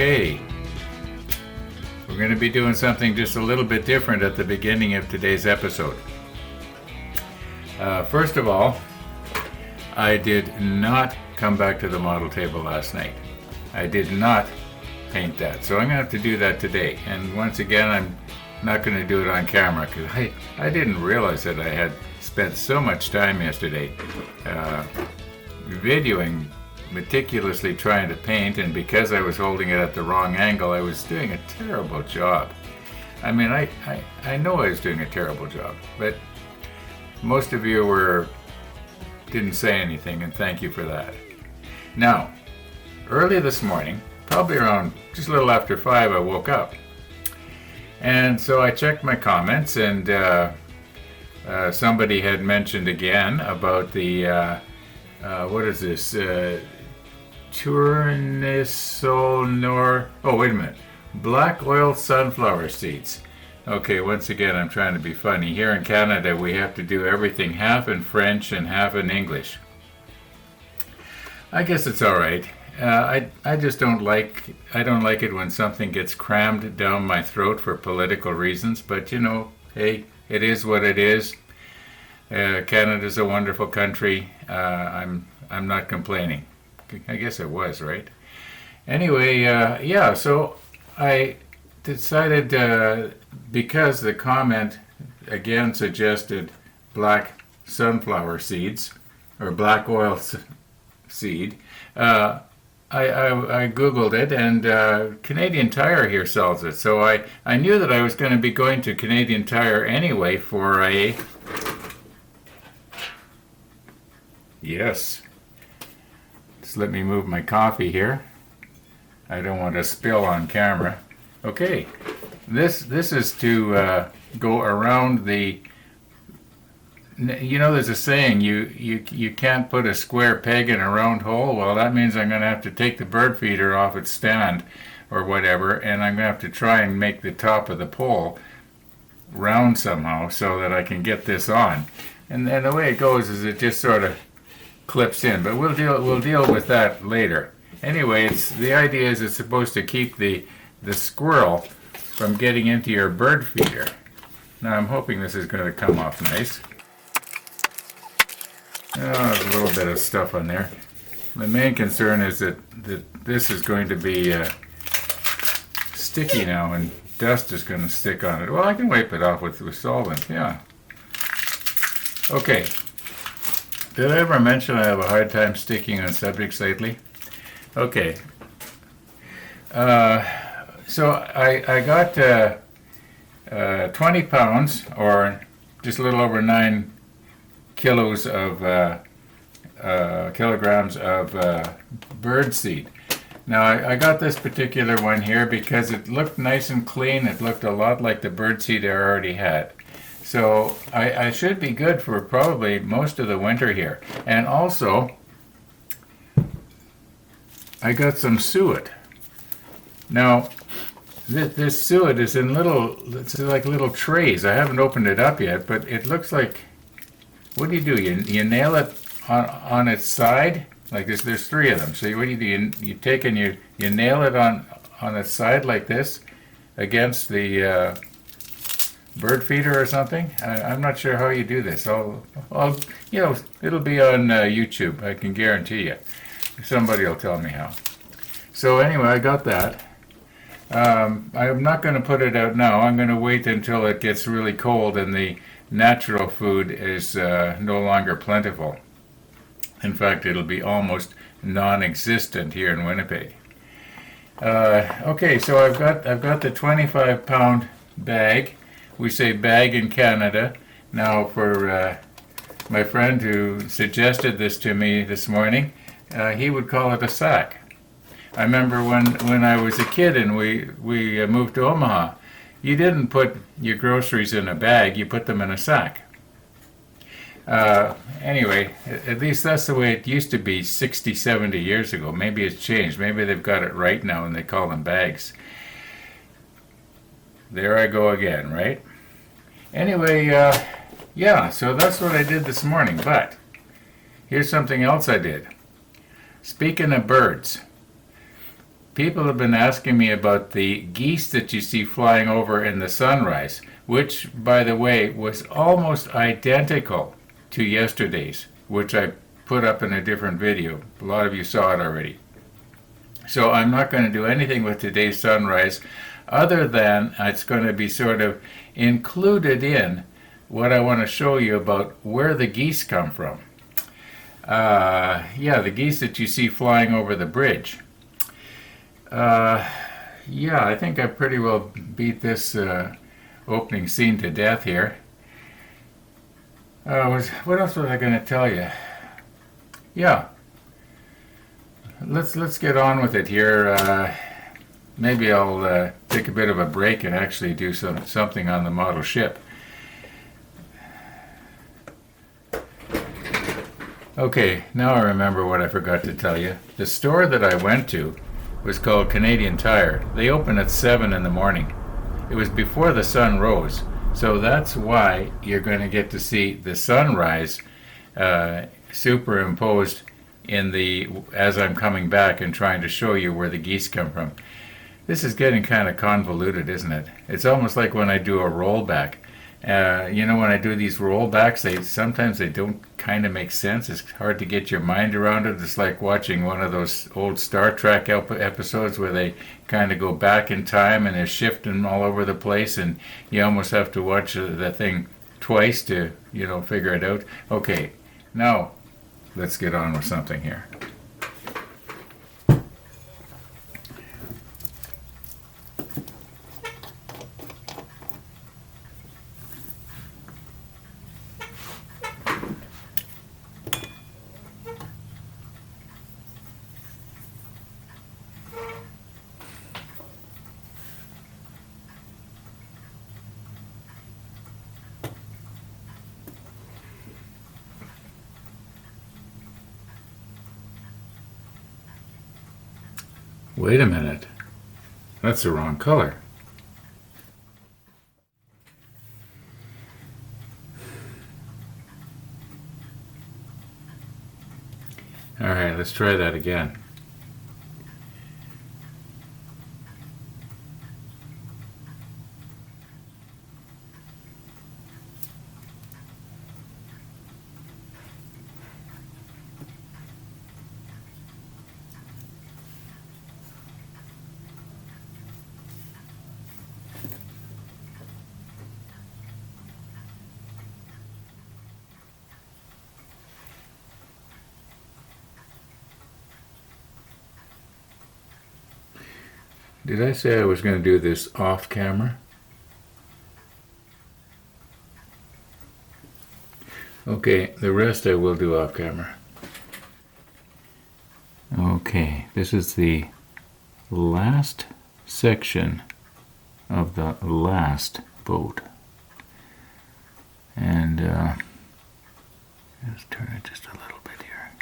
Okay, we're going to be doing something just a little bit different at the beginning of today's episode. First of all, I did not come back to the model table last night. I did not paint that, so I'm going to have to do that today. And once again, I'm not going to do it on camera because I didn't realize that I had spent so much time yesterday videoing, meticulously trying to paint, and because I was holding it at the wrong angle, I was doing a terrible job. I mean, I know I was doing a terrible job, but most of you didn't say anything, and thank you for that. Now, early this morning, probably around just a little after 5, I woke up. And so I checked my comments, and somebody had mentioned again about the, what is this, black oil sunflower seeds. Okay, once again, I'm trying to be funny. Here in Canada, we have to do everything half in French and half in English. I guess it's all right. I just don't like it when something gets crammed down my throat for political reasons. But you know, hey, it is what it is. Canada's a wonderful country. I'm not complaining. I guess it was, right? Anyway, yeah. So I decided, because the comment again suggested black sunflower seeds or black oil seed. I Googled it, and Canadian Tire here sells it. So I knew that I was going to be going to Canadian Tire anyway for a... Yes. Just let me move my coffee here. I don't want to spill on camera. Okay. This is to go around the... You know, there's a saying, you can't put a square peg in a round hole. Well, that means I'm going to have to take the bird feeder off its stand or whatever, and I'm going to have to try and make the top of the pole round somehow so that I can get this on. And then the way it goes is it just sort of clips in, but we'll deal with that later. Anyway, the idea is it's supposed to keep the squirrel from getting into your bird feeder. Now I'm hoping this is going to come off nice. Oh, there's a little bit of stuff on there. The main concern is that this is going to be sticky now, and dust is going to stick on it. Well, I can wipe it off with solvent, yeah. Okay. Did I ever mention I have a hard time sticking on subjects lately? Okay. So I got 20 pounds, or just a little over 9 kilograms of bird seed. Now I got this particular one here because it looked nice and clean. It looked a lot like the bird seed I already had. So I should be good for probably most of the winter here. And also, I got some suet. Now, this suet is in it's like little trays. I haven't opened it up yet, but it looks like, what do? You nail it on its side? Like this, there's 3 of them. So what do? You take and you nail it on its side like this against the bird feeder or something. I'm not sure how you do this. I'll it'll be on YouTube. I can guarantee you. Somebody will tell me how. So anyway, I got that. I'm not going to put it out now. I'm going to wait until it gets really cold and the natural food is no longer plentiful. In fact, it'll be almost non-existent here in Winnipeg. Okay, so I've got the 25-pound bag. We say bag in Canada. Now, for my friend who suggested this to me this morning, he would call it a sack. I remember when I was a kid and we moved to Omaha, you didn't put your groceries in a bag, you put them in a sack. Anyway, at least that's the way it used to be 60, 70 years ago. Maybe it's changed. Maybe they've got it right now and they call them bags. There I go again, right? Anyway, yeah, so that's what I did this morning. But here's something else I did. Speaking of birds, people have been asking me about the geese that you see flying over in the sunrise, which, by the way, was almost identical to yesterday's, which I put up in a different video. A lot of you saw it already. So I'm not going to do anything with today's sunrise other than it's going to be sort of included in what I want to show you about where the geese come from. Yeah, the geese that you see flying over the bridge. Yeah, I think I pretty well beat this opening scene to death here. What else was I going to tell you? Yeah, let's get on with it here. Maybe I'll take a bit of a break and actually do something on the model ship. Okay, now I remember what I forgot to tell you. The store that I went to was called Canadian Tire. They open at 7 in the morning. It was before the sun rose, so that's why you're going to get to see the sunrise superimposed as I'm coming back and trying to show you where the geese come from. This is getting kind of convoluted, isn't it? It's almost like when I do a rollback. When I do these rollbacks, sometimes they don't kind of make sense. It's hard to get your mind around it. It's like watching one of those old Star Trek episodes where they kind of go back in time and they're shifting all over the place, and you almost have to watch the thing twice to, figure it out. Okay, now let's get on with something here. Wait a minute. That's the wrong color. All right, let's try that again. Did I say I was going to do this off camera? Okay, the rest I will do off camera. Okay, this is the last section of the last boat. And let's turn it just a little bit here.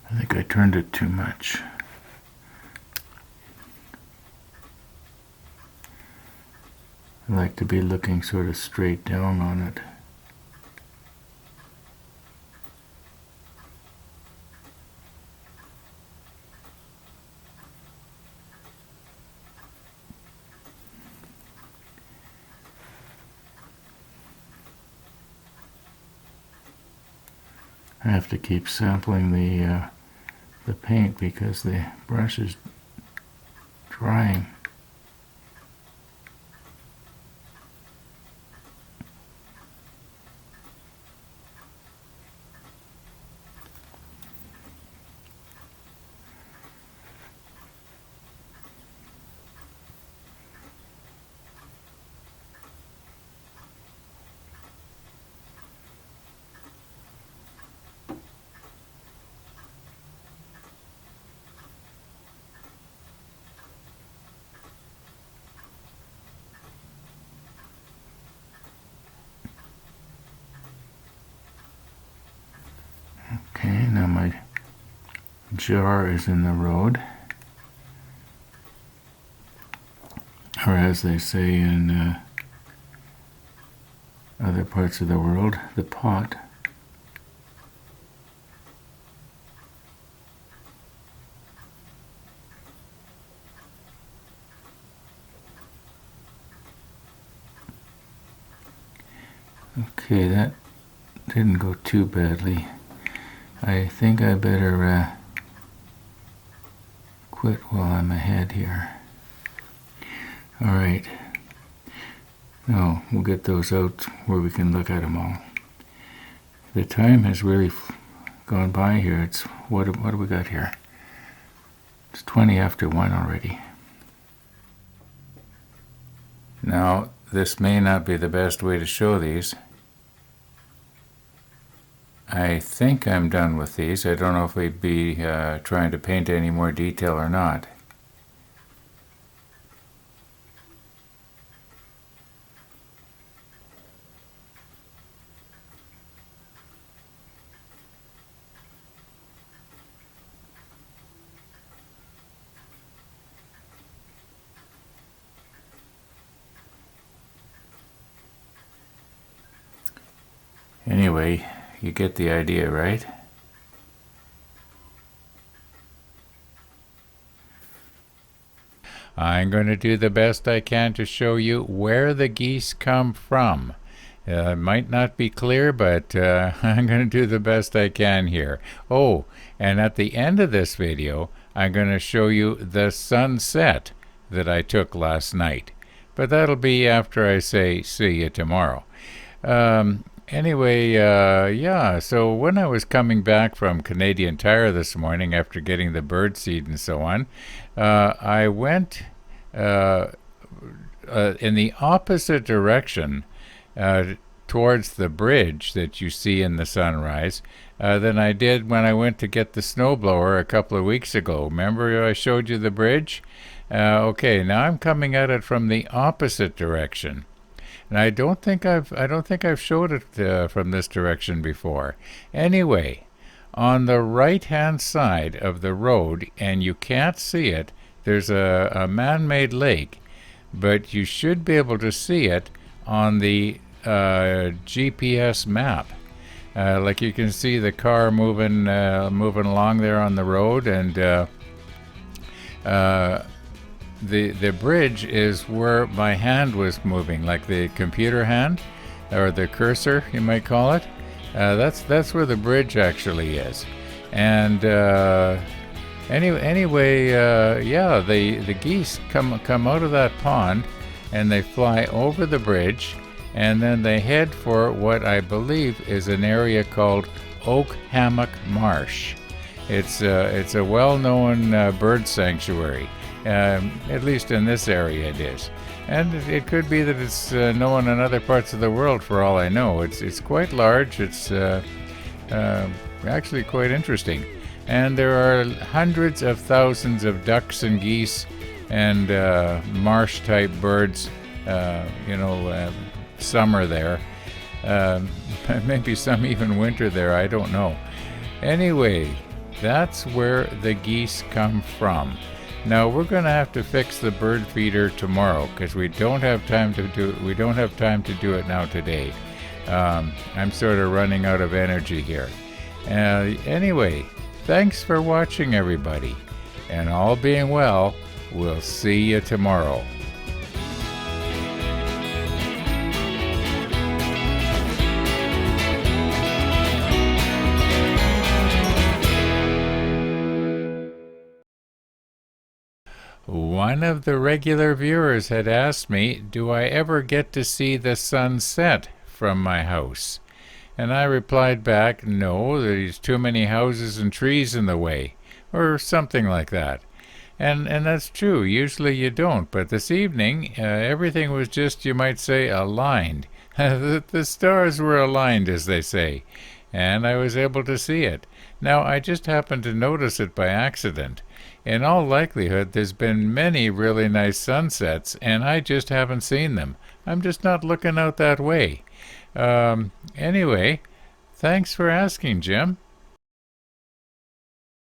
I think I turned it too much. I like to be looking sort of straight down on it. I have to keep sampling the paint because the brush is drying. jar is in the road. Or as they say in other parts of the world, the pot. Okay, that didn't go too badly. I think I better quit while I'm ahead here. All right. No, we'll get those out where we can look at them all. The time has really gone by here. It's what do we got here? It's 20 after 1 already. Now, this may not be the best way to show these. I think I'm done with these. I don't know if we'd be trying to paint any more detail or not. Anyway, you get the idea, right? I'm going to do the best I can to show you where the geese come from. It might not be clear, but I'm going to do the best I can here. Oh, and at the end of this video, I'm going to show you the sunset that I took last night. But that'll be after I say see you tomorrow. Anyway, yeah, so when I was coming back from Canadian Tire this morning after getting the bird seed and so on, I went in the opposite direction towards the bridge that you see in the sunrise than I did when I went to get the snowblower a couple of weeks ago. Remember I showed you the bridge? Okay, now I'm coming at it from the opposite direction. And I don't think I've showed it from this direction before. Anyway, on the right-hand side of the road, and you can't see it, there's a man-made lake, but you should be able to see it on the GPS map. Like you can see the car moving along there on the road, and the bridge is where my hand was moving, like the computer hand, or the cursor, you might call it. That's where the bridge actually is. And anyway, yeah, the geese come out of that pond, and they fly over the bridge, and then they head for what I believe is an area called Oak Hammock Marsh. It's a well-known bird sanctuary. At least in this area it is. And it could be that it's known in other parts of the world for all I know. It's quite large. It's actually quite interesting. And there are hundreds of thousands of ducks and geese and marsh-type birds, summer there. Maybe some even winter there, I don't know. Anyway, that's where the geese come from. Now we're going to have to fix the bird feeder tomorrow because we don't have time to do it now today. I'm sort of running out of energy here. Anyway, thanks for watching, everybody, and all being well, we'll see you tomorrow. One of the regular viewers had asked me, do I ever get to see the sunset from my house? And I replied back, no, there's too many houses and trees in the way, or something like that. And that's true, usually you don't, but this evening everything was just, you might say, aligned. The stars were aligned, as they say, and I was able to see it. Now, I just happened to notice it by accident. In all likelihood, there's been many really nice sunsets, and I just haven't seen them. I'm just not looking out that way. Anyway, thanks for asking, Jim.